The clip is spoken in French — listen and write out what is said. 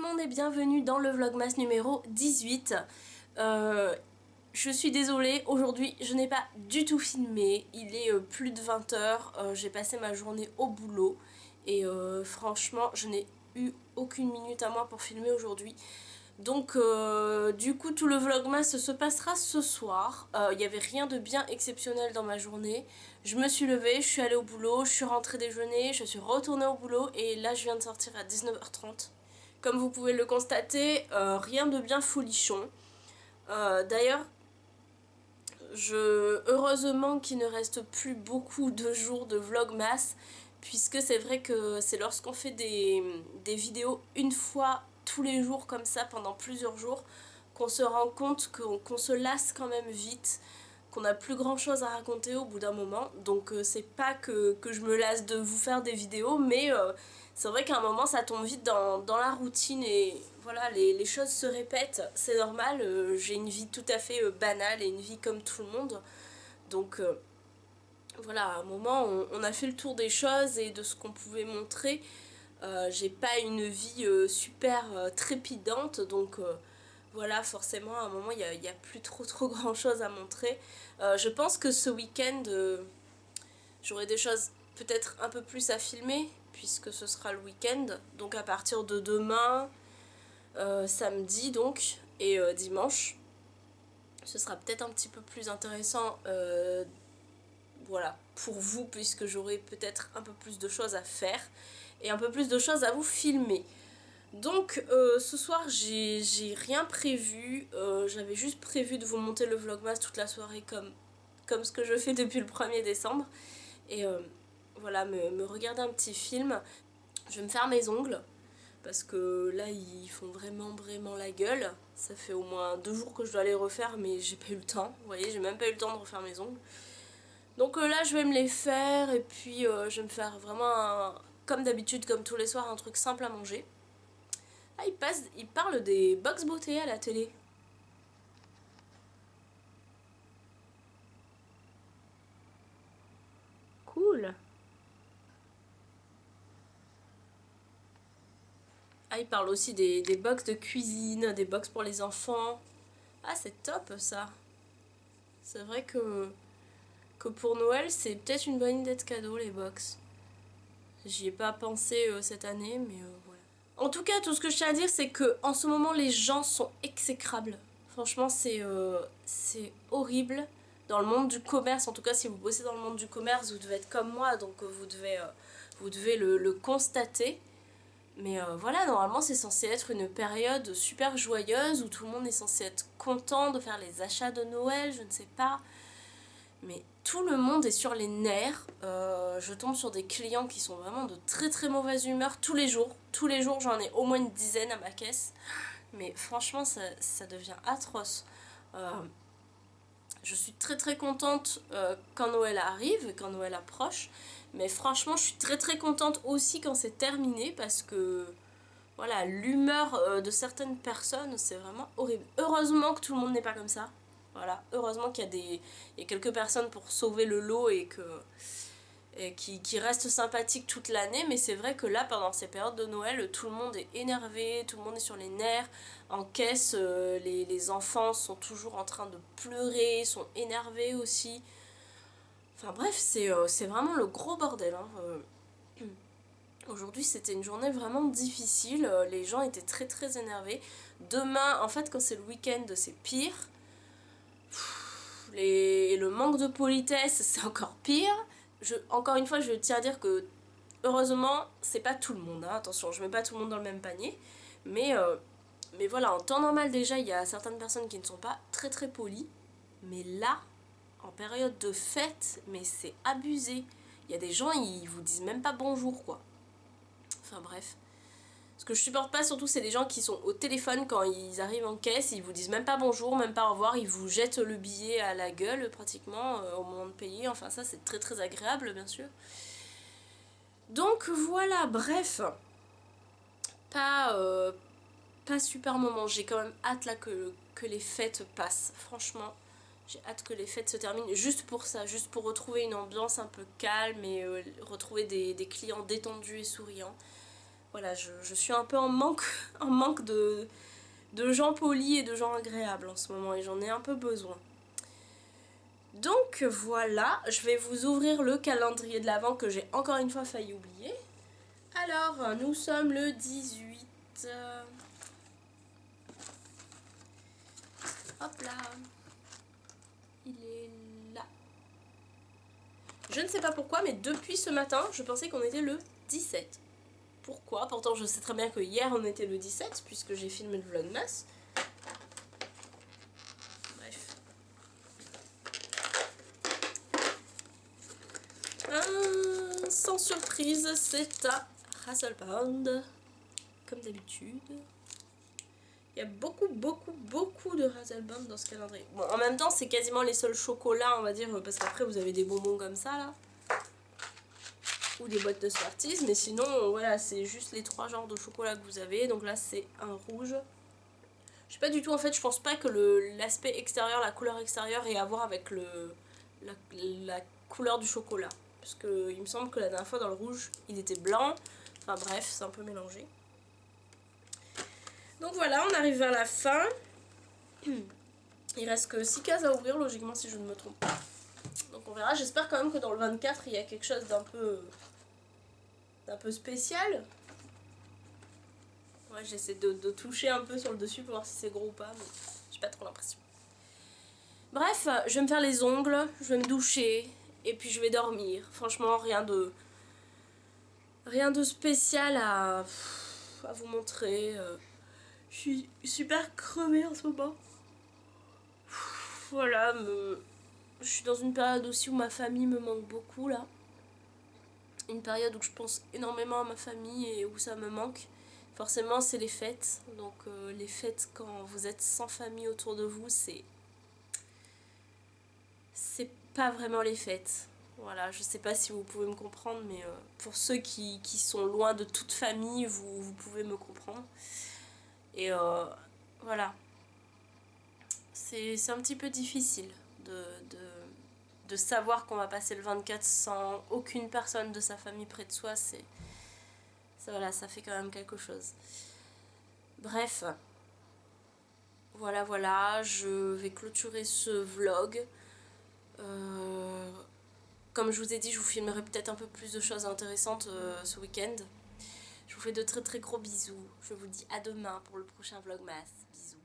le monde et bienvenue dans le Vlogmas numéro 18. Je suis désolée, aujourd'hui je n'ai pas du tout filmé, il est plus de 20 h, j'ai passé ma journée au boulot et franchement je n'ai eu aucune minute à moi pour filmer aujourd'hui. Donc du coup tout le Vlogmas se passera ce soir. Il n'y avait rien de bien exceptionnel dans ma journée. Je me suis levée, je suis allée au boulot, je suis rentrée déjeuner, je suis retournée au boulot et là je viens de sortir à 19 h 30. Comme vous pouvez le constater, rien de bien folichon. D'ailleurs, heureusement qu'il ne reste plus beaucoup de jours de Vlogmas, puisque c'est vrai que c'est lorsqu'on fait des vidéos une fois tous les jours comme ça pendant plusieurs jours qu'on se rend compte qu'on se lasse quand même vite, qu'on n'a plus grand chose à raconter au bout d'un moment. Donc c'est pas que je me lasse de vous faire des vidéos, mais c'est vrai qu'à un moment ça tombe vite dans la routine et voilà, les choses se répètent, c'est normal. J'ai une vie tout à fait banale et une vie comme tout le monde, donc voilà, à un moment on a fait le tour des choses et de ce qu'on pouvait montrer. J'ai pas une vie super trépidante, donc voilà, forcément à un moment il n'y a plus trop grand chose à montrer. Je pense que ce week-end j'aurai des choses peut-être un peu plus à filmer, puisque ce sera le week-end, donc à partir de demain, samedi donc, et dimanche, ce sera peut-être un petit peu plus intéressant, voilà, pour vous, puisque j'aurai peut-être un peu plus de choses à faire et un peu plus de choses à vous filmer. Donc ce soir j'ai rien prévu, j'avais juste prévu de vous monter le vlogmas toute la soirée comme ce que je fais depuis le 1er décembre. Et voilà, me regarder un petit film. Je vais me faire mes ongles, parce que là ils font vraiment la gueule. Ça fait au moins 2 jours que je dois les refaire, mais j'ai pas eu le temps, vous voyez, j'ai même pas eu le temps de refaire mes ongles. Donc là je vais me les faire, et puis je vais me faire vraiment comme d'habitude, comme tous les soirs, un truc simple à manger. Ah, il parle des box beauté à la télé. Cool. Ah, il parle aussi des box de cuisine, des box pour les enfants. Ah, c'est top ça. C'est vrai que pour Noël, c'est peut-être une bonne idée de cadeau, les box. J'y ai pas pensé cette année, mais voilà. En tout cas, tout ce que je tiens à dire, c'est que en ce moment, les gens sont exécrables. Franchement, c'est horrible. Dans le monde du commerce, en tout cas, si vous bossez dans le monde du commerce, vous devez être comme moi, donc vous devez le constater. Mais voilà, normalement, c'est censé être une période super joyeuse où tout le monde est censé être content de faire les achats de Noël, je ne sais pas. Mais tout le monde est sur les nerfs. Je tombe sur des clients qui sont vraiment de très mauvaise humeur tous les jours. Tous les jours, j'en ai au moins une dizaine à ma caisse. Mais franchement, ça devient atroce. Je suis très contente quand Noël arrive, quand Noël approche. Mais franchement, je suis très contente aussi quand c'est terminé, parce que voilà, l'humeur de certaines personnes, c'est vraiment horrible. Heureusement que tout le monde n'est pas comme ça. Voilà, heureusement qu'il y a quelques personnes pour sauver le lot et qui restent sympathiques toute l'année. Mais c'est vrai que là, pendant ces périodes de Noël, tout le monde est énervé, tout le monde est sur les nerfs. En caisse, les enfants sont toujours en train de pleurer, sont énervés aussi. Enfin bref, c'est vraiment le gros bordel, hein. Aujourd'hui c'était une journée vraiment difficile, les gens étaient très énervés. Demain, en fait, quand c'est le week-end, c'est pire. Le manque de politesse, c'est encore pire. Encore une fois, je tiens à dire que heureusement, c'est pas tout le monde, hein. Attention, je mets pas tout le monde dans le même panier. Mais voilà, en temps normal déjà, il y a certaines personnes qui ne sont pas très polies. Mais là, en période de fête, mais c'est abusé. Il y a des gens, ils vous disent même pas bonjour, quoi. Enfin bref. Ce que je supporte pas surtout, c'est les gens qui sont au téléphone quand ils arrivent en caisse, ils vous disent même pas bonjour, même pas au revoir, ils vous jettent le billet à la gueule pratiquement au moment de payer. Enfin ça, c'est très agréable, bien sûr. Donc voilà, bref. Pas, pas super moment. J'ai quand même hâte là que les fêtes passent. Franchement, j'ai hâte que les fêtes se terminent juste pour ça, juste pour retrouver une ambiance un peu calme et retrouver des clients détendus et souriants. voilà, je suis un peu en manque, en manque de gens polis et de gens agréables en ce moment et j'en ai un peu besoin. Donc voilà, je vais vous ouvrir le calendrier de l'Avent que j'ai encore une fois failli oublier. Alors, nous sommes le 18. Hop là. Il est là. Je ne sais pas pourquoi, mais depuis ce matin, je pensais qu'on était le 17. Pourquoi? Pourtant, je sais très bien que hier, on était le 17, puisque j'ai filmé le vlogmas. Bref. Sans surprise, c'est à Hasselband, comme d'habitude. Il y a beaucoup de Hasselband dans ce calendrier. Bon, en même temps, c'est quasiment les seuls chocolats, on va dire, parce qu'après, vous avez des bonbons comme ça, là. Ou des boîtes de Smarties, mais sinon, voilà, c'est juste les 3 genres de chocolat que vous avez. Donc là, c'est un rouge. Je sais pas du tout, en fait, je pense pas que l'aspect extérieur, la couleur extérieure ait à voir avec la couleur du chocolat. Parce que il me semble que la dernière fois, dans le rouge, il était blanc. Enfin bref, c'est un peu mélangé. Donc voilà, on arrive vers la fin. Il reste que 6 cases à ouvrir, logiquement, si je ne me trompe pas. Donc on verra. J'espère quand même que dans le 24, il y a quelque chose d'un peu spécial. Ouais, j'essaie de toucher un peu sur le dessus pour voir si c'est gros ou pas, mais j'ai pas trop l'impression. Bref, je vais me faire les ongles, je vais me doucher, et puis je vais dormir. Franchement, rien de spécial à vous montrer. Je suis super crevée en ce moment. Voilà, je suis dans une période aussi où ma famille me manque beaucoup là. Une période où je pense énormément à ma famille et où ça me manque. Forcément, c'est les fêtes. Donc les fêtes, quand vous êtes sans famille autour de vous, c'est pas vraiment les fêtes. Voilà, je sais pas si vous pouvez me comprendre, mais pour ceux qui sont loin de toute famille, vous pouvez me comprendre. Et voilà. C'est un petit peu difficile de savoir qu'on va passer le 24 sans aucune personne de sa famille près de soi. Voilà, ça fait quand même quelque chose. Bref. Voilà, je vais clôturer ce vlog. Comme je vous ai dit, je vous filmerai peut-être un peu plus de choses intéressantes ce week-end. Je vous fais de très gros bisous. Je vous dis à demain pour le prochain vlogmas. Bisous.